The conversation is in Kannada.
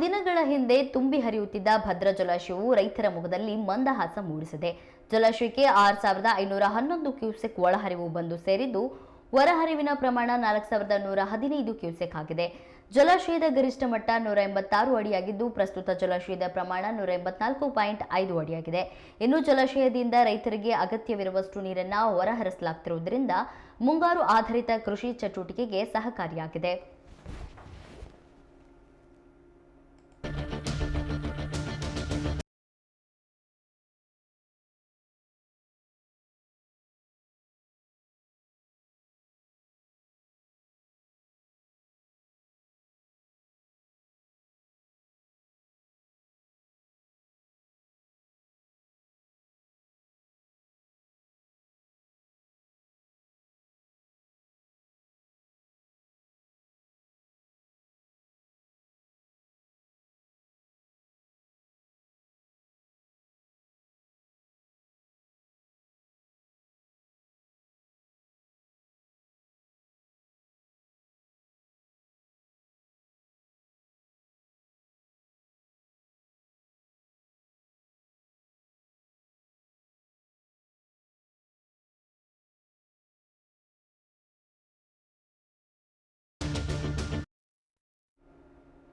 ದಿನಗಳ ಹಿಂದೆ ತುಂಬಿ ಹರಿಯುತ್ತಿದ್ದ ಭದ್ರಾ ಜಲಾಶಯವು ರೈತರ ಮುಖದಲ್ಲಿ ಮಂದಹಾಸ ಮೂಡಿಸಿದೆ. ಜಲಾಶಯಕ್ಕೆ 6,511 ಕ್ಯೂಸೆಕ್ ಒಳಹರಿವು ಬಂದು ಸೇರಿದ್ದು, ಹೊರಹರಿವಿನ ಪ್ರಮಾಣ 4,115 ಕ್ಯೂಸೆಕ್ ಆಗಿದೆ. ಜಲಾಶಯದ ಗರಿಷ್ಠ ಮಟ್ಟ 186 ಅಡಿಯಾಗಿದ್ದು, ಪ್ರಸ್ತುತ ಜಲಾಶಯದ ಪ್ರಮಾಣ 184.5 ಅಡಿಯಾಗಿದೆ. ಇನ್ನು ಜಲಾಶಯದಿಂದ ರೈತರಿಗೆ ಅಗತ್ಯವಿರುವಷ್ಟು ನೀರನ್ನು ಹೊರಹರಿಸಲಾಗುತ್ತಿರುವುದರಿಂದ ಮುಂಗಾರು ಆಧಾರಿತ ಕೃಷಿ ಚಟುವಟಿಕೆಗೆ ಸಹಕಾರಿಯಾಗಿದೆ.